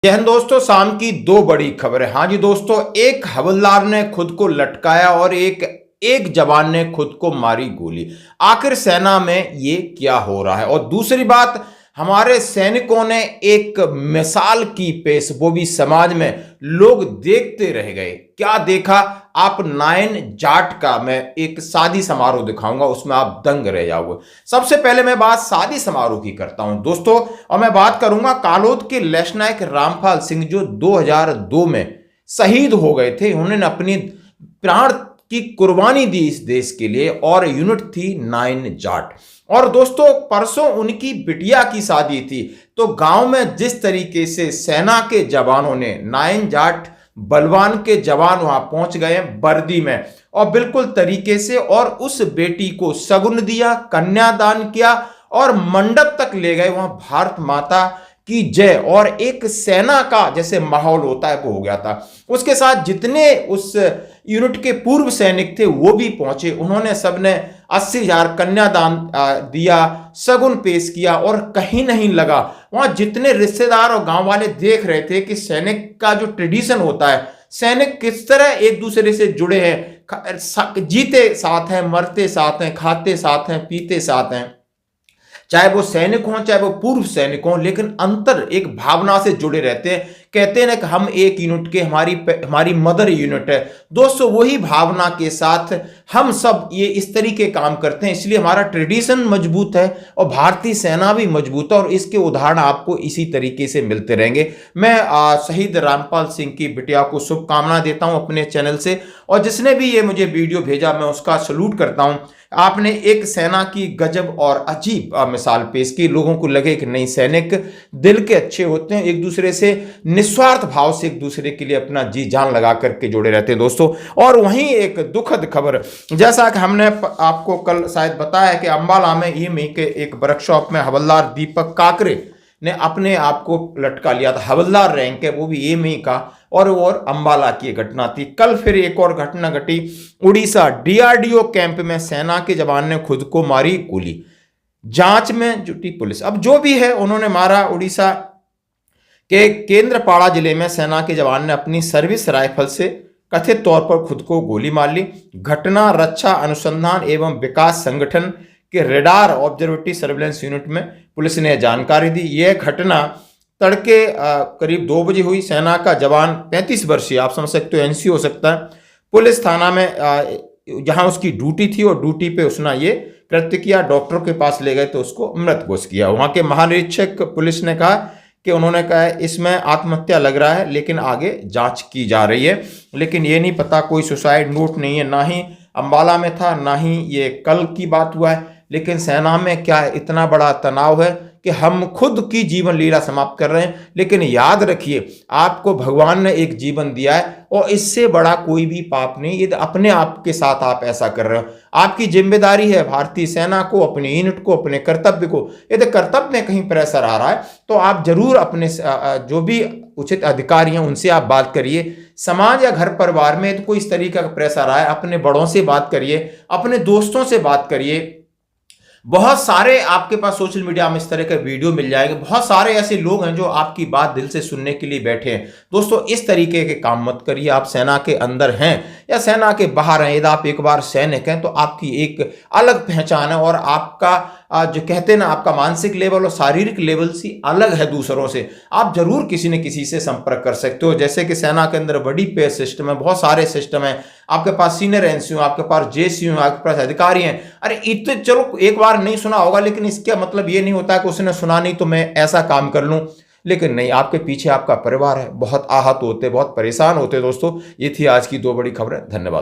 जय हिंद दोस्तों, शाम की दो बड़ी खबरें। हाँ जी दोस्तों, एक हवलदार ने खुद को लटकाया और एक जवान ने खुद को मारी गोली। आखिर सेना में ये क्या हो रहा है? और दूसरी बात, हमारे सैनिकों ने एक मिसाल की पेश, वो भी समाज में। लोग देखते रह गए। क्या देखा? आप 9 जाट का मैं एक शादी समारोह दिखाऊंगा, उसमें आप दंग रह जाओगे। सबसे पहले मैं बात शादी समारोह की करता हूं दोस्तों, और मैं बात करूंगा कालोद के लेफ्टिनेंट रामपाल सिंह, जो 2002 में शहीद हो गए थे। उन्होंने अपनी प्राण की कुर्बानी दी इस देश के लिए, और यूनिट थी 9 जाट। और दोस्तों, परसों उनकी बिटिया की शादी थी, तो गांव में जिस तरीके से सेना के जवानों ने 9 जाट बलवान के जवान वहां पहुंच गए वर्दी में, और बिल्कुल तरीके से, और उस बेटी को शगुन दिया, कन्यादान किया और मंडप तक ले गए। वहां भारत माता की जय और एक सेना का जैसे माहौल होता है वो हो गया था। उसके साथ जितने उस यूनिट के पूर्व सैनिक थे वो भी पहुंचे। उन्होंने सबने 80,000 कन्यादान दिया, शगुन पेश किया, और कहीं नहीं लगा। वहां जितने रिश्तेदार और गांव वाले देख रहे थे कि सैनिक का जो ट्रेडिशन होता है, सैनिक किस तरह एक दूसरे से जुड़े हैं, जीते साथ हैं, मरते साथ हैं, खाते साथ हैं, पीते साथ हैं। चाहे वो सैनिक हों, चाहे वो पूर्व सैनिक हों, लेकिन अंतर एक भावना से जुड़े रहते हैं। कहते हैं ना कि हम एक यूनिट के, हमारी मदर यूनिट है। दोस्तों, वही भावना के साथ हम सब ये इस तरीके काम करते हैं, इसलिए हमारा ट्रेडिशन मजबूत है और भारतीय सेना भी मजबूत है, और इसके उदाहरण आपको इसी तरीके से मिलते रहेंगे। मैं शहीद रामपाल सिंह की बिटिया को शुभकामना देता हूं अपने चैनल से, और जिसने भी ये मुझे वीडियो भेजा मैं उसका सलूट करता हूं। आपने एक सेना की गजब और अजीब मिसाल पेश की। लोगों को लगे कि नहीं, सैनिक दिल के अच्छे होते हैं, एक दूसरे से निस्वार्थ भाव से एक दूसरे के लिए अपना जी जान लगा करके जुड़े रहते हैं दोस्तों। और वहीं एक दुखद खबर, जैसा कि हमने आपको कल शायद बताया कि अंबाला में ईएमई के एक वर्कशॉप में हवलदार दीपक काकरे ने अपने आप को लटका लिया था। हवलदार रैंक है, वो भी ईएमई का, और अंबाला की घटना थी। कल फिर एक और घटना घटी। उड़ीसा डीआरडीओ कैंप में सेना के जवान ने खुद को मारी गोली। जांच में जुटी पुलिस। अब जो भी है, उन्होंने मारा। उड़ीसा के केंद्रपाड़ा जिले में सेना के जवान ने अपनी सर्विस राइफल से कथित तौर पर खुद को गोली मार ली। घटना रक्षा अनुसंधान एवं विकास संगठन के रेडार ऑब्जर्वेटरी सर्विलेंस यूनिट में पुलिस ने जहाँकारी दी। यह घटना तड़के करीब 2 बजे हुई। सेना का जवान 35 वर्षीय, आप समझ सकते हो एनसी हो सकता है, पुलिस थाना में जहां उसकी ड्यूटी थी और ड्यूटी पे उसने ये कृत्य किया। डॉक्टर के पास ले गए तो उसको मृत घोषित किया। वहां के महानिरीक्षक पुलिस ने कहा कि उन्होंने कहा इसमें आत्महत्या लग रहा है, लेकिन आगे जांच की जा रही है। लेकिन ये नहीं पता, कोई सुसाइड नोट नहीं है, ना ही अंबाला में था, ना ही ये कल की बात हुआ है। लेकिन सेना में क्या इतना बड़ा तनाव है कि हम खुद की जीवन लीला समाप्त कर रहे हैं। लेकिन याद रखिए, आपको भगवान ने एक जीवन दिया है, और इससे बड़ा कोई भी पाप नहीं। यदि अपने आप के साथ आप ऐसा कर रहे हो, आपकी जिम्मेदारी है भारतीय सेना को, अपने यूनिट को, अपने कर्तव्य को। यदि कर्तव्य में कहीं प्रेशर आ रहा है तो आप जरूर अपने जो भी उचित अधिकारी हैं उनसे आप बात करिए। समाज या घर परिवार में तो कोई इस तरीके का प्रेशर आए, अपने बड़ों से बात करिए, अपने दोस्तों से बात करिए। बहुत सारे आपके पास सोशल मीडिया में इस तरह के वीडियो मिल जाएंगे। बहुत सारे ऐसे लोग हैं जो आपकी बात दिल से सुनने के लिए बैठे हैं। दोस्तों, इस तरीके के काम मत करिए। आप सेना के अंदर हैं या सेना के बाहर हैं, यदि आप एक बार सैनिक हैं तो आपकी एक अलग पहचान है, और आपका जो कहते हैं ना, आपका मानसिक लेवल और शारीरिक लेवल से अलग है दूसरों से। आप जरूर किसी न किसी से संपर्क कर सकते हो। जैसे कि सेना के अंदर बड़ी पे सिस्टम है, बहुत सारे सिस्टम है। आपके पास सीनियर एनसीयू, आपके पास जेसीयू, आपके पास अधिकारी हैं। अरे इतने, चलो एक बार नहीं सुना होगा, लेकिन इसका मतलब ये नहीं होता है कि उसने सुना नहीं तो मैं ऐसा काम कर लूं। लेकिन नहीं, आपके पीछे आपका परिवार है, बहुत आहत होते, बहुत परेशान होते। दोस्तों, ये थी आज की 2 बड़ी खबरें। धन्यवाद।